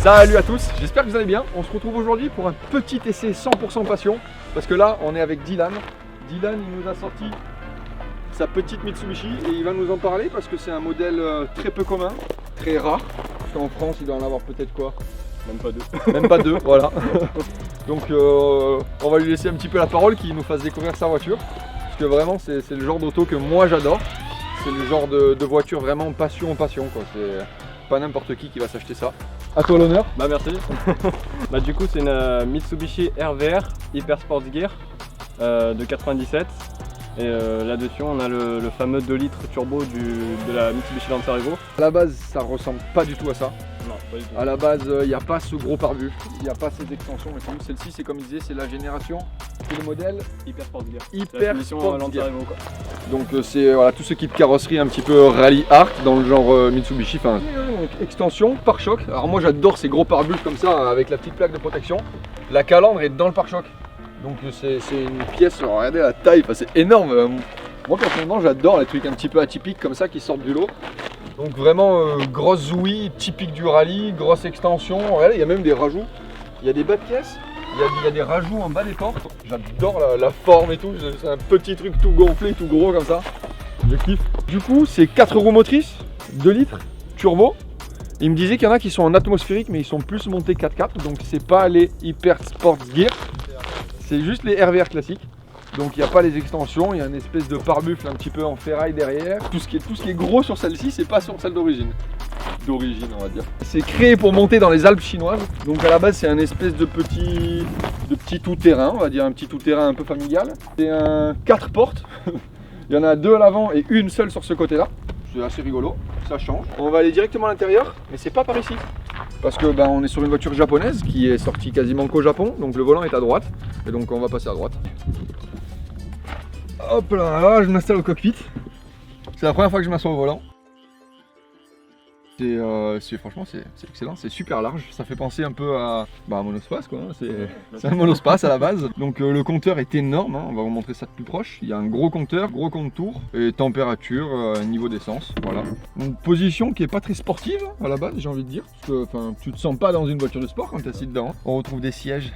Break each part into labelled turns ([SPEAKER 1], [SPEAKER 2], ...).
[SPEAKER 1] Salut à tous, j'espère que vous allez bien. On se retrouve aujourd'hui pour un petit essai 100% passion. Parce que là, on est avec Dylan. Dylan, il nous a sorti sa petite Mitsubishi et il va nous en parler parce que c'est un modèle très peu commun, très rare. Parce qu'en France, il doit en avoir peut-être quoi?
[SPEAKER 2] Même pas deux.
[SPEAKER 1] Même pas deux, voilà. Donc on va lui laisser un petit peu la parole, qu'il nous fasse découvrir sa voiture. Parce que vraiment, c'est le genre d'auto que moi j'adore. C'est le genre de voiture vraiment passion quoi. C'est pas n'importe qui va s'acheter ça. À toi l'honneur.
[SPEAKER 2] Bah merci. Bah du coup c'est une Mitsubishi RVR Hyper Sports Gear de 97. Et là-dessus on a le fameux 2 litres turbo de la Mitsubishi Lancer Evo.
[SPEAKER 1] À la base ça ressemble pas du tout à ça.
[SPEAKER 2] Non, pas du tout.
[SPEAKER 1] À la base il n'y a pas ce gros pare-bus, il n'y a pas ces extensions et tout. Celle-ci c'est comme il disait, c'est la génération, c'est le modèle
[SPEAKER 2] Hyper Sports Gear.
[SPEAKER 1] Hyper Sports
[SPEAKER 2] Lancer
[SPEAKER 1] Gear.
[SPEAKER 2] Evo quoi.
[SPEAKER 1] Donc c'est voilà, tout ce qui est carrosserie un petit peu rallye art dans le genre Mitsubishi. Enfin, donc, extension, pare-choc. Alors moi j'adore ces gros pare-bus comme ça avec la petite plaque de protection. La calandre est dans le pare-choc. Donc c'est une pièce, alors, regardez la taille, enfin, c'est énorme. Moi personnellement j'adore les trucs un petit peu atypiques comme ça qui sortent du lot. Donc vraiment grosse ouïe, typique du rallye, grosse extension. Regardez, il y a même des rajouts. Il y a des bas de caisse, il y a des rajouts en bas des portes. J'adore la forme et tout, c'est un petit truc tout gonflé, tout gros comme ça. Je kiffe. Du coup c'est 4 roues motrices, 2 litres, turbo. Il me disait qu'il y en a qui sont en atmosphérique mais ils sont plus montés 4x4. Donc c'est pas les Hyper Sports Gear. C'est juste les RVR classiques, donc il n'y a pas les extensions, il y a une espèce de pare-buffle un petit peu en ferraille derrière. Tout ce qui est gros sur celle-ci, c'est pas sur celle d'origine. D'origine on va dire. C'est créé pour monter dans les Alpes chinoises, donc à la base c'est un espèce de petit tout-terrain, on va dire un petit tout-terrain un peu familial. C'est un 4 portes, il y en a 2 à l'avant et une seule sur ce côté-là. C'est assez rigolo, ça change. On va aller directement à l'intérieur, mais c'est pas par ici. Parce que on est sur une voiture japonaise qui est sortie quasiment qu'au Japon, donc le volant est à droite, et donc on va passer à droite. Hop là, je m'installe au cockpit. C'est la première fois que je m'assois au volant. Franchement c'est excellent, c'est super large, ça fait penser un peu à un monospace quoi, c'est un monospace à la base. Donc le compteur est énorme, hein. On va vous montrer ça de plus proche. Il y a un gros compteur, gros compte tour et température, niveau d'essence, voilà. Une position qui est pas très sportive à la base j'ai envie de dire, parce que tu te sens pas dans une voiture de sport quand tu es assis dedans. On retrouve des sièges,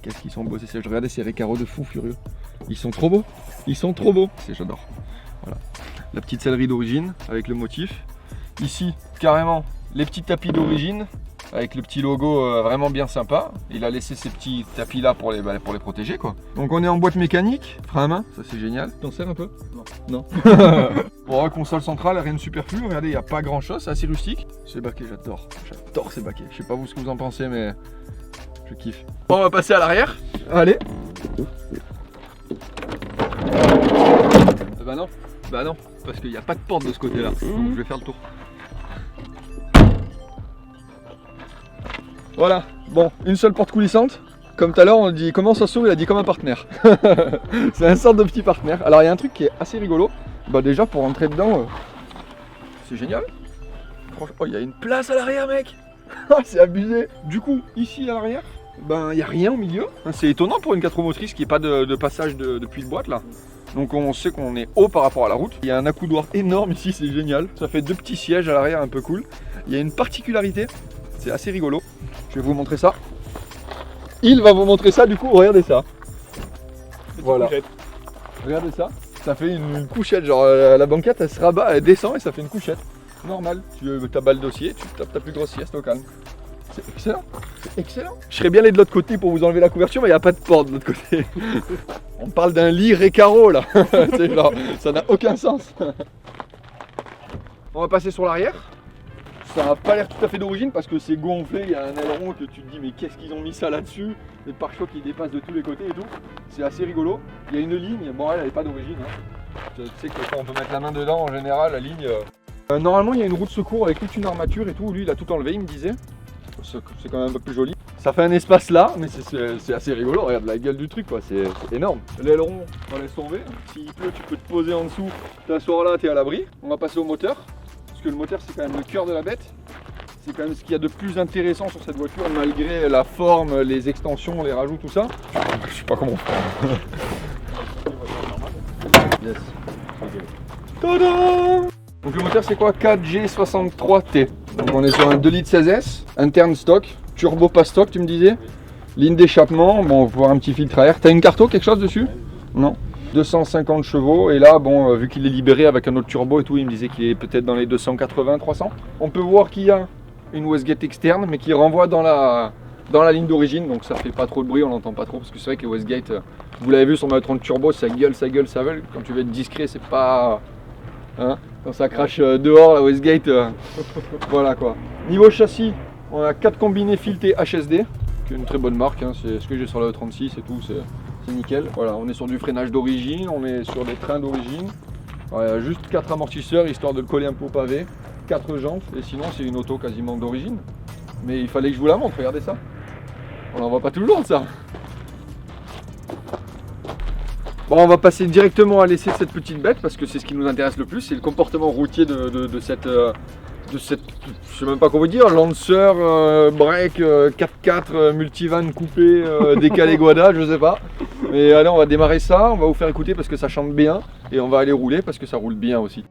[SPEAKER 1] qu'est-ce qu'ils sont beaux ces sièges, regardez ces Recaro de fou furieux. Ils sont trop beaux, j'adore. Voilà, la petite sellerie d'origine avec le motif. Ici, carrément, les petits tapis d'origine avec le petit logo vraiment bien sympa. Il a laissé ces petits tapis là pour les protéger quoi. Donc on est en boîte mécanique, frein à main, ça c'est génial. T'en sers un peu? Non. Bon, console centrale, rien de superflu. Regardez, il n'y a pas grand chose, c'est assez rustique. Ces baquets, j'adore ces baquets. Je sais pas vous ce que vous en pensez, mais je kiffe. Bon, on va passer à l'arrière. Allez. Bah non, parce qu'il n'y a pas de porte de ce côté là, donc je vais faire le tour. Voilà, bon, une seule porte coulissante. Comme tout à l'heure on dit comment ça s'ouvre, il a dit comme un partenaire. C'est un sorte de petit partenaire. Alors il y a un truc qui est assez rigolo. Bah déjà pour rentrer dedans, c'est génial. Franchement, oh il y a une place à l'arrière mec. C'est abusé. Du coup, ici à l'arrière, il n'y a rien au milieu. C'est étonnant pour une 4 roues motrices qui n'y ait pas de passage de puits de boîte là. Donc on sait qu'on est haut par rapport à la route. Il y a un accoudoir énorme ici, c'est génial. Ça fait 2 petits sièges à l'arrière un peu cool. Il y a une particularité, c'est assez rigolo. Je vais vous montrer ça. Il va vous montrer ça du coup, regardez ça. Voilà. Regardez ça. Ça fait une couchette, genre la banquette elle se rabat, elle descend et ça fait une couchette. Normal. Tu t'abats le dossier, tu tapes ta plus grosse sieste au calme. C'est excellent, c'est excellent. Je serais bien allé de l'autre côté pour vous enlever la couverture, mais il n'y a pas de porte de l'autre côté. On parle d'un lit Recaro là. Genre, ça n'a aucun sens. On va passer sur l'arrière. Ça n'a pas l'air tout à fait d'origine parce que c'est gonflé, il y a un aileron que tu te dis mais qu'est-ce qu'ils ont mis ça là-dessus. Les pare-chocs qui dépassent de tous les côtés et tout. C'est assez rigolo. Il y a une ligne, bon elle n'est pas d'origine. Hein. Tu sais que quand on peut mettre la main dedans, en général, la ligne... normalement il y a une roue de secours avec toute une armature et tout. Lui il a tout enlevé, il me disait. C'est quand même un peu plus joli. Ça fait un espace là, mais c'est assez rigolo. Regarde la gueule du truc, quoi. C'est énorme. L'aileron, on laisse tomber. S'il pleut, tu peux te poser en dessous, t'asseoir là, t'es à l'abri. On va passer au moteur, parce que le moteur, c'est quand même le cœur de la bête. C'est quand même ce qu'il y a de plus intéressant sur cette voiture, malgré la forme, les extensions, les rajouts, tout ça. Je sais pas comment. Yes. Tada! Donc le moteur c'est quoi? 4G63T. Donc on est sur un 2 litres 16S, interne stock. Turbo pas stock, tu me disais? Ligne d'échappement, bon, on va voir un petit filtre à air. T'as une carto, quelque chose dessus? Non. 250 chevaux, et là, bon, vu qu'il est libéré avec un autre turbo et tout, il me disait qu'il est peut-être dans les 280, 300. On peut voir qu'il y a une Westgate externe, mais qui renvoie dans la ligne d'origine, donc ça fait pas trop de bruit, on n'entend pas trop, parce que c'est vrai que les Westgate, vous l'avez vu sur ma 30 turbo, ça gueule, ça gueule, ça gueule. Quand tu veux être discret, c'est pas... Hein, quand ça crache dehors, la Westgate, voilà quoi. Niveau châssis, on a 4 combinés filetés HSD, qui est une très bonne marque, hein, c'est ce que j'ai sur la E36 et tout, c'est nickel. Voilà, on est sur du freinage d'origine, on est sur des trains d'origine. Voilà, juste 4 amortisseurs, histoire de le coller un peu au pavé, 4 jantes, et sinon c'est une auto quasiment d'origine. Mais il fallait que je vous la montre, regardez ça. On n'en voit pas toujours de ça. Bon, on va passer directement à l'essai de cette petite bête, parce que c'est ce qui nous intéresse le plus, c'est le comportement routier de cette, je sais même pas comment dire, Lancer, break, 4x4, multivan coupé, décalé Guada, je sais pas. Mais allez, on va démarrer ça, on va vous faire écouter parce que ça chante bien, et on va aller rouler parce que ça roule bien aussi.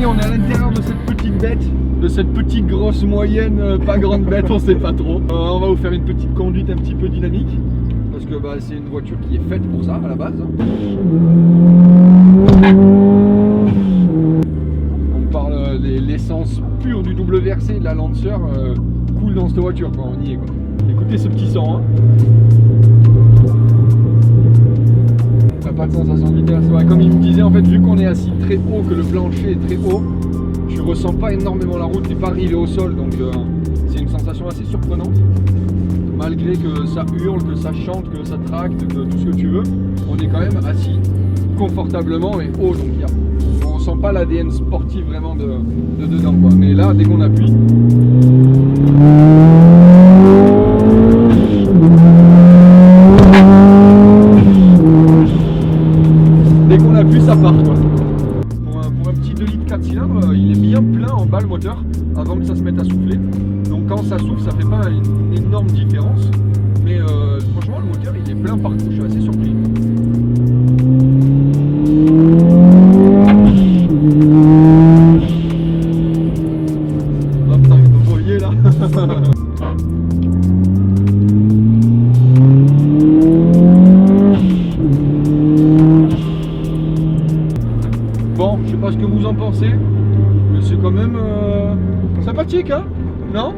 [SPEAKER 1] On est à l'intérieur de cette petite bête, de cette petite grosse moyenne, pas grande bête, on sait pas trop. On va vous faire une petite conduite un petit peu dynamique, parce que bah, c'est une voiture qui est faite pour ça à la base. On parle de l'essence pure du WRC, de la Lancer, coule dans cette voiture quand on y est quoi. Écoutez ce petit son. Hein. Pas de sensation de vitesse. Ouais, comme il me disait, en fait, vu qu'on est assis très haut, que le plancher est très haut, tu ressens pas énormément la route, t'es pas arrivé au sol, donc c'est une sensation assez surprenante. Malgré que ça hurle, que ça chante, que ça tracte, que tout ce que tu veux, on est quand même assis confortablement et haut, donc on sent pas l'ADN sportif vraiment de dedans quoi. Mais là, dès qu'on appuie, ça part quoi. Pour un petit 2 litres 4 cylindres, il est bien plein en bas le moteur avant que ça se mette à souffler. Donc quand ça souffle, ça fait pas une énorme différence. Mais franchement le moteur il est plein partout, je suis assez surpris. Oh putain, vous voyez là. Bon, je sais pas ce que vous en pensez, mais c'est quand même sympathique, hein? Non?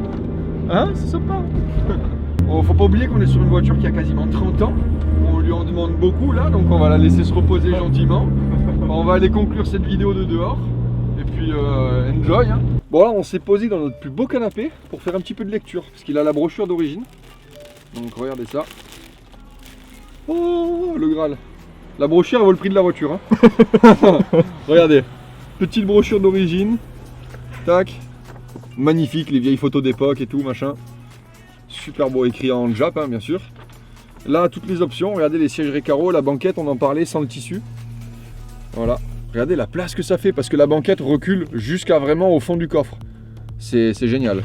[SPEAKER 1] Hein? C'est sympa. Bon, faut pas oublier qu'on est sur une voiture qui a quasiment 30 ans. On lui en demande beaucoup là, donc on va la laisser se reposer gentiment. On va aller conclure cette vidéo de dehors. Et puis enjoy, hein. Bon là, on s'est posé dans notre plus beau canapé pour faire un petit peu de lecture, parce qu'il a la brochure d'origine. Donc regardez ça. Oh, le Graal. La brochure elle vaut le prix de la voiture. Hein. Regardez, petite brochure d'origine. Tac. Magnifique, les vieilles photos d'époque et tout, machin. Super beau, écrit en Jap, hein, bien sûr. Là, toutes les options. Regardez les sièges Recaro, la banquette, on en parlait, sans le tissu. Voilà. Regardez la place que ça fait, parce que la banquette recule jusqu'à vraiment au fond du coffre. C'est génial.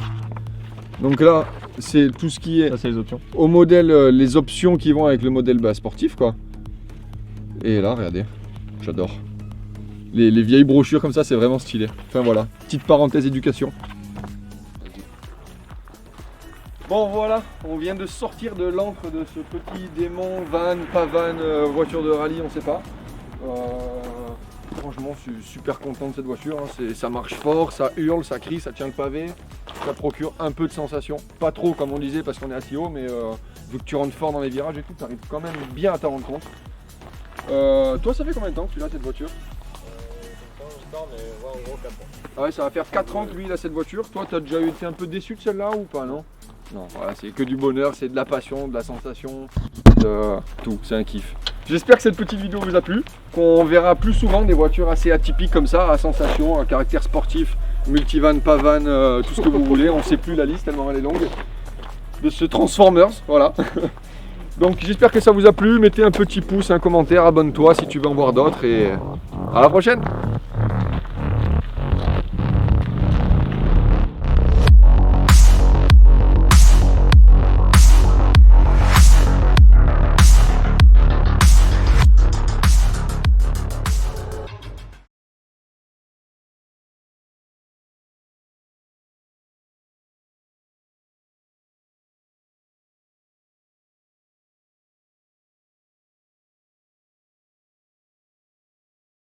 [SPEAKER 1] Donc là, c'est tout ce qui est...
[SPEAKER 2] Ça, c'est les options.
[SPEAKER 1] Au modèle, les options qui vont avec le modèle sportif, quoi. Et là, regardez, j'adore. Les vieilles brochures comme ça, c'est vraiment stylé. Enfin voilà, petite parenthèse éducation. Bon voilà, on vient de sortir de l'encre de ce petit démon, van, pas van, voiture de rallye, on sait pas. Franchement, je suis super content de cette voiture. Hein. Ça marche fort, ça hurle, ça crie, ça tient le pavé. Ça procure un peu de sensation. Pas trop comme on disait parce qu'on est assez haut, mais vu que tu rentres fort dans les virages et tout, tu arrives quand même bien à t'en rendre compte. Toi, ça fait combien de temps que tu as cette voiture? Ah ouais, ça va faire 4 ans que lui il a cette voiture. Toi, t'as déjà été un peu déçu de celle-là ou pas, non? Non, voilà, c'est que du bonheur, c'est de la passion, de la sensation, de tout, c'est un kiff. J'espère que cette petite vidéo vous a plu, qu'on verra plus souvent des voitures assez atypiques comme ça, à sensation, à caractère sportif, multivan, pavan, tout ce que vous voulez, on ne sait plus la liste tellement elle est longue, de ce Transformers, voilà. Donc j'espère que ça vous a plu, mettez un petit pouce, un commentaire, abonne-toi si tu veux en voir d'autres et à la prochaine.